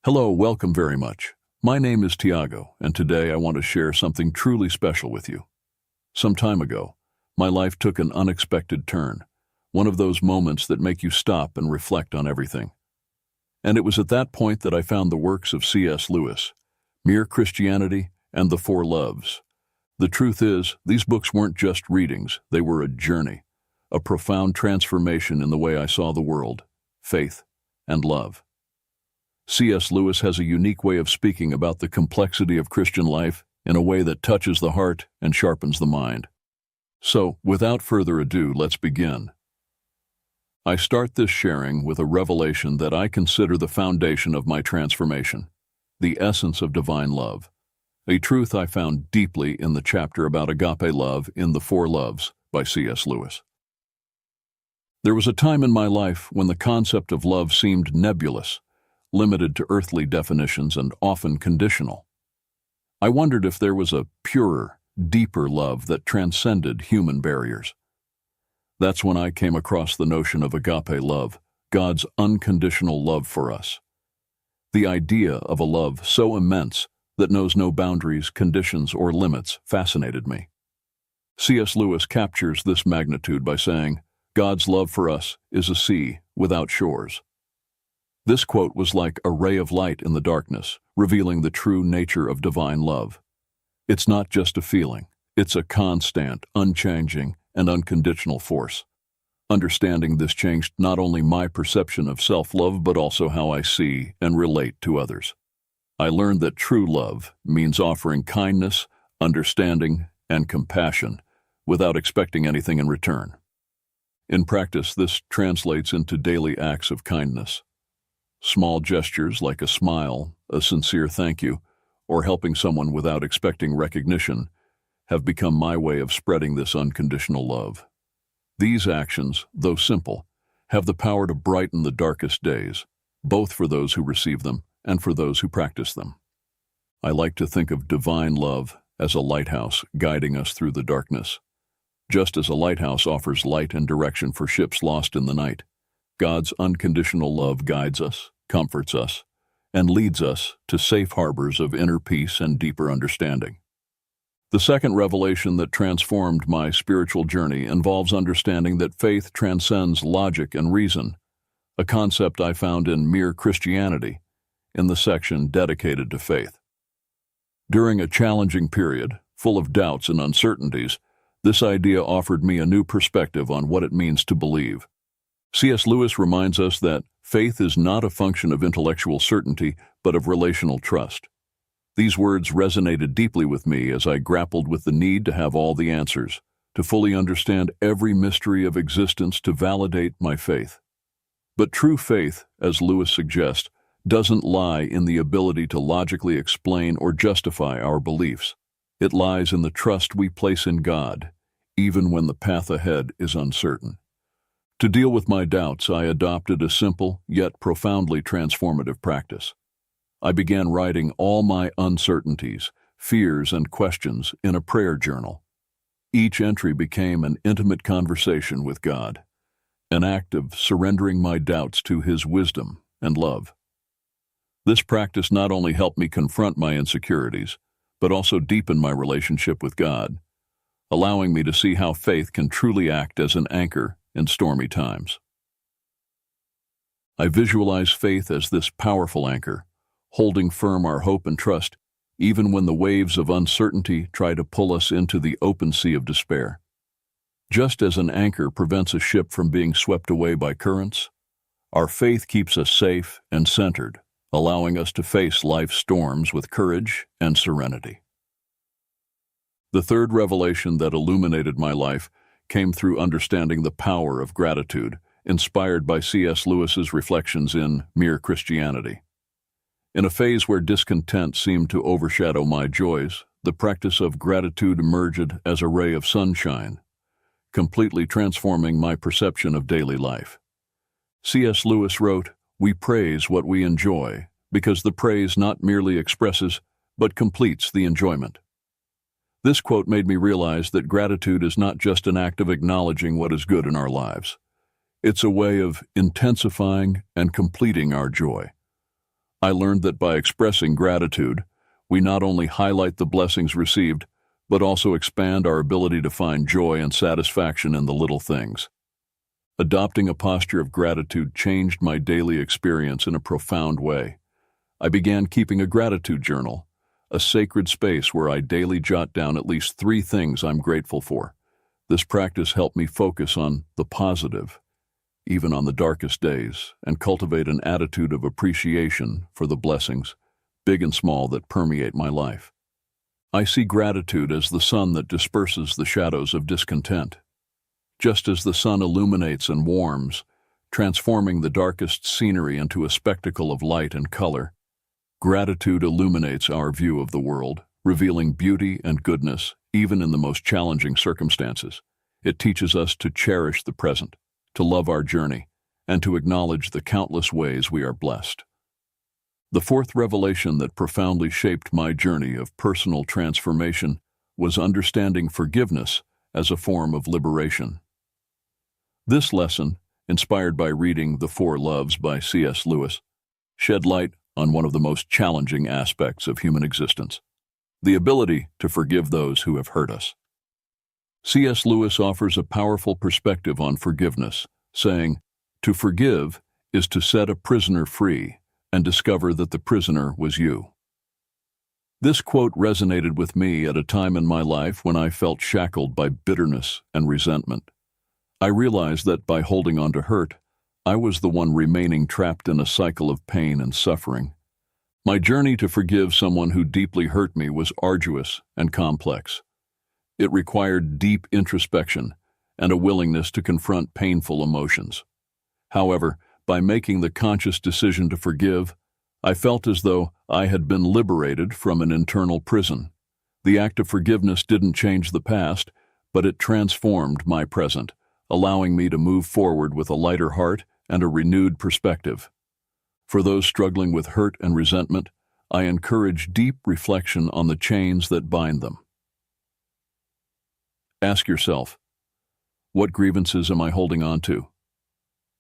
Hello, welcome very much. My name is Tiago, and today I want to share something truly special with you. Some time ago, my life took an unexpected turn, one of those moments that make you stop and reflect on everything. And it was at that point that I found the works of C.S. Lewis, Mere Christianity and the Four Loves. The truth is, these books weren't just readings, they were a journey, a profound transformation in the way I saw the world, faith, and love. C.S. Lewis has a unique way of speaking about the complexity of Christian life in a way that touches the heart and sharpens the mind. So, without further ado, let's begin. I start this sharing with a revelation that I consider the foundation of my transformation, the essence of divine love, a truth I found deeply in the chapter about agape love in The Four Loves by C.S. Lewis. There was a time in my life when the concept of love seemed nebulous, limited to earthly definitions and often conditional. I wondered if there was a purer, deeper love that transcended human barriers. That's when I came across the notion of agape love, God's unconditional love for us. The idea of a love so immense that knows no boundaries, conditions, or limits fascinated me. C.S. Lewis captures this magnitude by saying, "God's love for us is a sea without shores." This quote was like a ray of light in the darkness, revealing the true nature of divine love. It's not just a feeling, it's a constant, unchanging, and unconditional force. Understanding this changed not only my perception of self-love but also how I see and relate to others. I learned that true love means offering kindness, understanding, and compassion without expecting anything in return. In practice, this translates into daily acts of kindness. Small gestures like a smile, a sincere thank you, or helping someone without expecting recognition have become my way of spreading this unconditional love. These actions, though simple, have the power to brighten the darkest days, both for those who receive them and for those who practice them. I like to think of divine love as a lighthouse guiding us through the darkness. Just as a lighthouse offers light and direction for ships lost in the night, God's unconditional love guides us, comforts us, and leads us to safe harbors of inner peace and deeper understanding. The second revelation that transformed my spiritual journey involves understanding that faith transcends logic and reason, a concept I found in Mere Christianity, in the section dedicated to faith. During a challenging period, full of doubts and uncertainties, this idea offered me a new perspective on what it means to believe. C.S. Lewis reminds us that faith is not a function of intellectual certainty, but of relational trust. These words resonated deeply with me as I grappled with the need to have all the answers, to fully understand every mystery of existence to validate my faith. But true faith, as Lewis suggests, doesn't lie in the ability to logically explain or justify our beliefs. It lies in the trust we place in God, even when the path ahead is uncertain. To deal with my doubts, I adopted a simple yet profoundly transformative practice. I began writing all my uncertainties, fears, and questions in a prayer journal. Each entry became an intimate conversation with God, an act of surrendering my doubts to His wisdom and love. This practice not only helped me confront my insecurities, but also deepen my relationship with God, allowing me to see how faith can truly act as an anchor in stormy times. I visualize faith as this powerful anchor, holding firm our hope and trust, even when the waves of uncertainty try to pull us into the open sea of despair. Just as an anchor prevents a ship from being swept away by currents, our faith keeps us safe and centered, allowing us to face life's storms with courage and serenity. The third revelation that illuminated my life came through understanding the power of gratitude, inspired by C.S. Lewis's reflections in Mere Christianity. In a phase where discontent seemed to overshadow my joys, the practice of gratitude emerged as a ray of sunshine, completely transforming my perception of daily life. C.S. Lewis wrote, "We praise what we enjoy, because the praise not merely expresses, but completes the enjoyment." This quote made me realize that gratitude is not just an act of acknowledging what is good in our lives. It's a way of intensifying and completing our joy, I learned that by expressing gratitude, we not only highlight the blessings received, but also expand our ability to find joy and satisfaction in the little things. Adopting a posture of gratitude changed my daily experience in a profound way. I began keeping a gratitude journal, a sacred space where I daily jot down at least 3 things I'm grateful for. This practice helped me focus on the positive, even on the darkest days, and cultivate an attitude of appreciation for the blessings, big and small, that permeate my life. I see gratitude as the sun that disperses the shadows of discontent. Just as the sun illuminates and warms, transforming the darkest scenery into a spectacle of light and color, gratitude illuminates our view of the world, revealing beauty and goodness even in the most challenging circumstances. It teaches us to cherish the present, to love our journey, and to acknowledge the countless ways we are blessed. The 4th revelation that profoundly shaped my journey of personal transformation was understanding forgiveness as a form of liberation. This lesson, inspired by reading The 4 Loves by C.S. Lewis, shed light on one of the most challenging aspects of human existence: the ability to forgive those who have hurt us. C.S. Lewis offers a powerful perspective on forgiveness, saying, "To forgive is to set a prisoner free and discover that the prisoner was you." This quote resonated with me at a time in my life when I felt shackled by bitterness and resentment. I realized that by holding on to hurt, I was the one remaining trapped in a cycle of pain and suffering. My journey to forgive someone who deeply hurt me was arduous and complex. It required deep introspection and a willingness to confront painful emotions. However, by making the conscious decision to forgive, I felt as though I had been liberated from an internal prison. The act of forgiveness didn't change the past, but it transformed my present, allowing me to move forward with a lighter heart and a renewed perspective. For those struggling with hurt and resentment, I encourage deep reflection on the chains that bind them. Ask yourself, what grievances am I holding on to?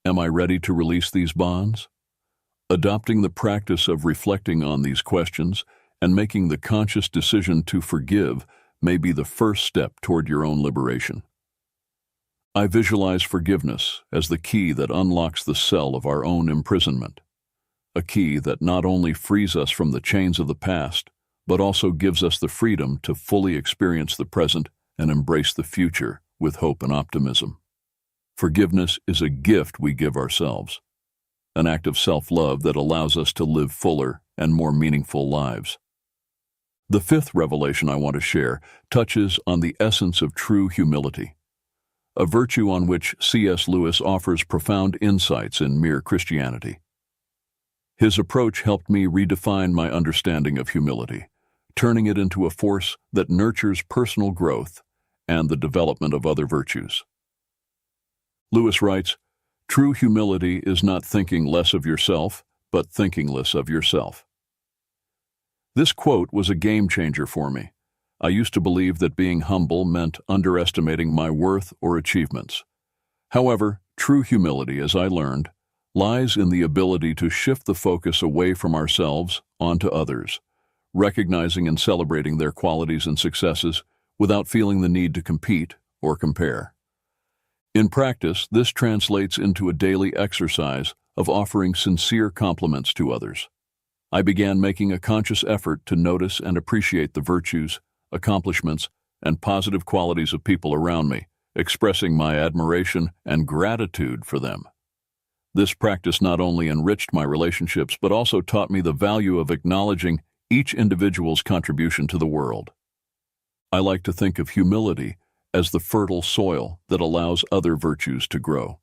Am I ready to release these bonds? Adopting the practice of reflecting on these questions and making the conscious decision to forgive may be the first step toward your own liberation. I visualize forgiveness as the key that unlocks the cell of our own imprisonment, a key that not only frees us from the chains of the past, but also gives us the freedom to fully experience the present and embrace the future with hope and optimism. Forgiveness is a gift we give ourselves, an act of self-love that allows us to live fuller and more meaningful lives. The 5th revelation I want to share touches on the essence of true humility, a virtue on which C.S. Lewis offers profound insights in Mere Christianity. His approach helped me redefine my understanding of humility, turning it into a force that nurtures personal growth and the development of other virtues. Lewis writes, "True humility is not thinking less of yourself, but thinking less of yourself." This quote was a game changer for me. I used to believe that being humble meant underestimating my worth or achievements. However, true humility, as I learned, lies in the ability to shift the focus away from ourselves onto others, recognizing and celebrating their qualities and successes without feeling the need to compete or compare. In practice, this translates into a daily exercise of offering sincere compliments to others. I began making a conscious effort to notice and appreciate the virtues, accomplishments, and positive qualities of people around me, expressing my admiration and gratitude for them. This practice not only enriched my relationships, but also taught me the value of acknowledging each individual's contribution to the world. I like to think of humility as the fertile soil that allows other virtues to grow.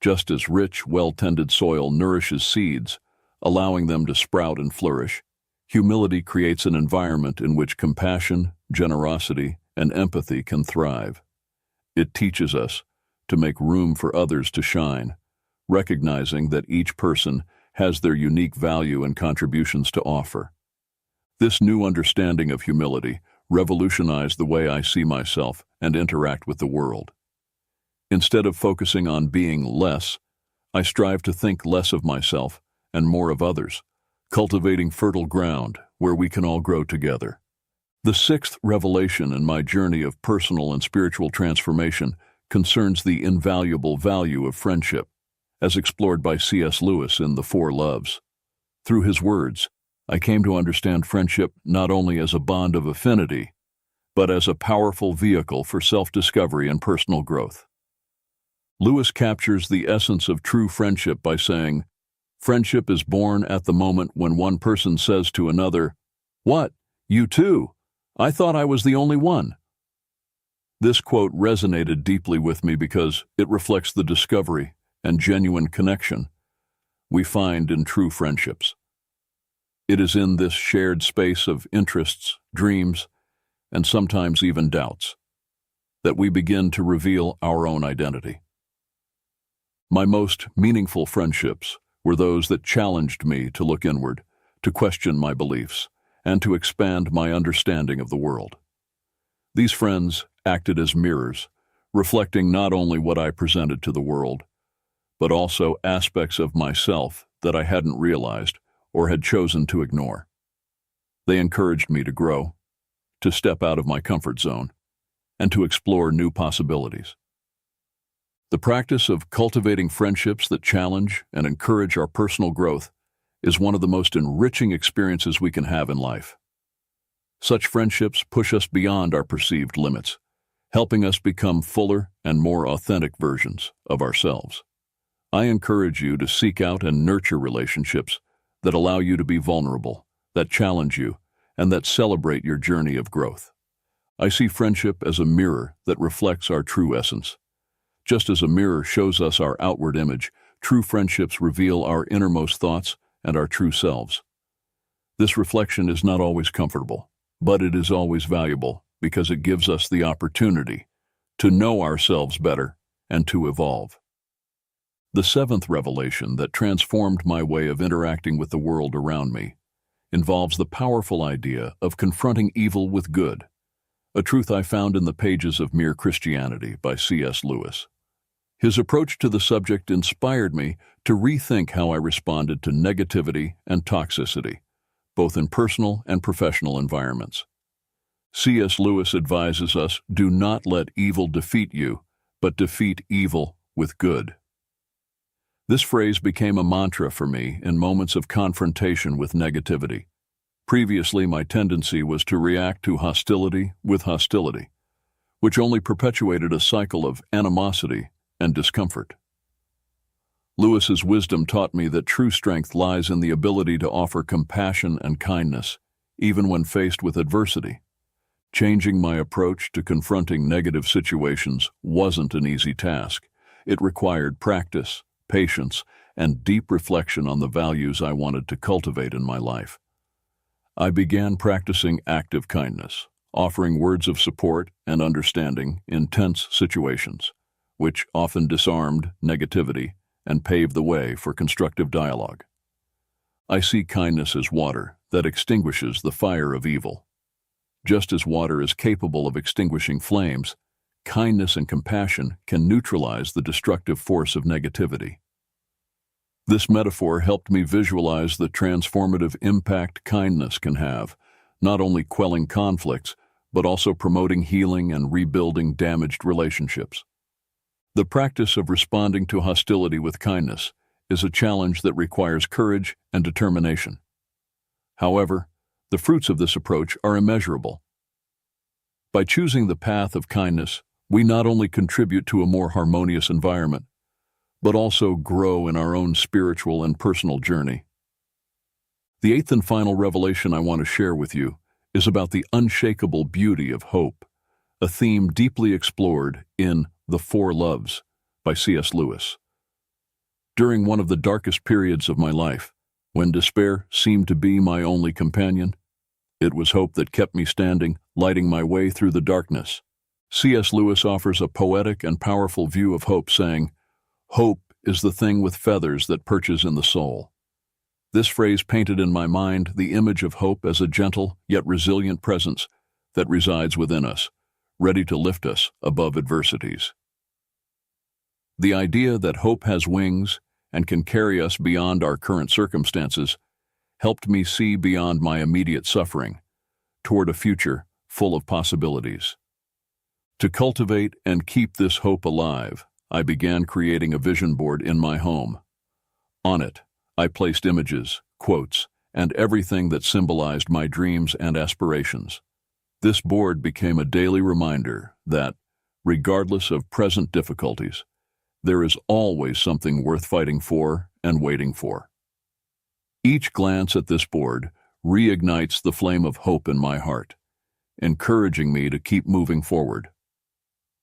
Just as rich, well-tended soil nourishes seeds, allowing them to sprout and flourish, humility creates an environment in which compassion, generosity, and empathy can thrive. It teaches us to make room for others to shine, recognizing that each person has their unique value and contributions to offer. This new understanding of humility revolutionized the way I see myself and interact with the world. Instead of focusing on being less, I strive to think less of myself and more of others, cultivating fertile ground where we can all grow together. The sixth revelation in my journey of personal and spiritual transformation concerns the invaluable value of friendship, as explored by C.S. Lewis in The Four Loves. Through his words, I came to understand friendship not only as a bond of affinity, but as a powerful vehicle for self-discovery and personal growth. Lewis captures the essence of true friendship by saying, "Friendship is born at the moment when one person says to another, 'What, you too? I thought I was the only one.'" This quote resonated deeply with me because it reflects the discovery and genuine connection we find in true friendships. It is in this shared space of interests, dreams, and sometimes even doubts that we begin to reveal our own identity. My most meaningful friendships were those that challenged me to look inward, to question my beliefs, and to expand my understanding of the world. These friends acted as mirrors, reflecting not only what I presented to the world, but also aspects of myself that I hadn't realized or had chosen to ignore. They encouraged me to grow, to step out of my comfort zone, and to explore new possibilities. The practice of cultivating friendships that challenge and encourage our personal growth is one of the most enriching experiences we can have in life. Such friendships push us beyond our perceived limits, helping us become fuller and more authentic versions of ourselves. I encourage you to seek out and nurture relationships that allow you to be vulnerable, that challenge you, and that celebrate your journey of growth. I see friendship as a mirror that reflects our true essence. Just as a mirror shows us our outward image, true friendships reveal our innermost thoughts and our true selves. This reflection is not always comfortable, but it is always valuable because it gives us the opportunity to know ourselves better and to evolve. The seventh revelation that transformed my way of interacting with the world around me involves the powerful idea of confronting evil with good, a truth I found in the pages of Mere Christianity by C.S. Lewis. His approach to the subject inspired me to rethink how I responded to negativity and toxicity, both in personal and professional environments. C.S. Lewis advises us, "Do not let evil defeat you, but defeat evil with good." This phrase became a mantra for me in moments of confrontation with negativity. Previously, my tendency was to react to hostility with hostility, which only perpetuated a cycle of animosity and discomfort. Lewis's wisdom taught me that true strength lies in the ability to offer compassion and kindness, even when faced with adversity. Changing my approach to confronting negative situations wasn't an easy task. It required practice, patience, and deep reflection on the values I wanted to cultivate in my life. I began practicing active kindness, offering words of support and understanding in tense situations, which often disarmed negativity and paved the way for constructive dialogue. I see kindness as water that extinguishes the fire of evil. Just as water is capable of extinguishing flames, kindness and compassion can neutralize the destructive force of negativity. This metaphor helped me visualize the transformative impact kindness can have, not only quelling conflicts, but also promoting healing and rebuilding damaged relationships. The practice of responding to hostility with kindness is a challenge that requires courage and determination. However, the fruits of this approach are immeasurable. By choosing the path of kindness, we not only contribute to a more harmonious environment, but also grow in our own spiritual and personal journey. The eighth and final revelation I want to share with you is about the unshakable beauty of hope, a theme deeply explored in The Four Loves by C.S. Lewis. During one of the darkest periods of my life, when despair seemed to be my only companion, it was hope that kept me standing, lighting my way through the darkness. C.S. Lewis offers a poetic and powerful view of hope, saying, "Hope is the thing with feathers that perches in the soul." This phrase painted in my mind the image of hope as a gentle yet resilient presence that resides within us, ready to lift us above adversities. The idea that hope has wings and can carry us beyond our current circumstances helped me see beyond my immediate suffering, toward a future full of possibilities. To cultivate and keep this hope alive, I began creating a vision board in my home. On it, I placed images, quotes, and everything that symbolized my dreams and aspirations. This board became a daily reminder that, regardless of present difficulties, there is always something worth fighting for and waiting for. Each glance at this board reignites the flame of hope in my heart, encouraging me to keep moving forward.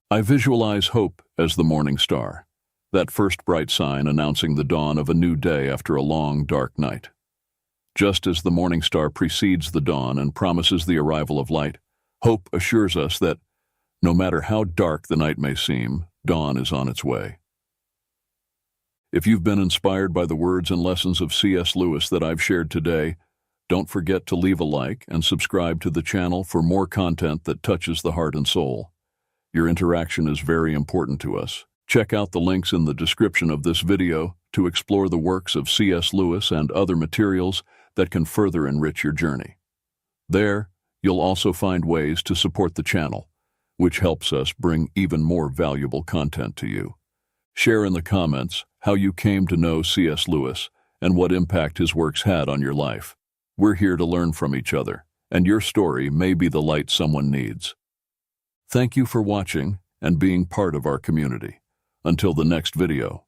I visualize hope as the morning star, that first bright sign announcing the dawn of a new day after a long, dark night. Just as the morning star precedes the dawn and promises the arrival of light, hope assures us that, no matter how dark the night may seem, dawn is on its way. If you've been inspired by the words and lessons of C.S. Lewis that I've shared today, don't forget to leave a like and subscribe to the channel for more content that touches the heart and soul. Your interaction is very important to us. Check out the links in the description of this video to explore the works of C.S. Lewis and other materials that can further enrich your journey. There, you'll also find ways to support the channel, which helps us bring even more valuable content to you. Share in the comments how you came to know C.S. Lewis and what impact his works had on your life. We're here to learn from each other, and your story may be the light someone needs. Thank you for watching and being part of our community. Until the next video.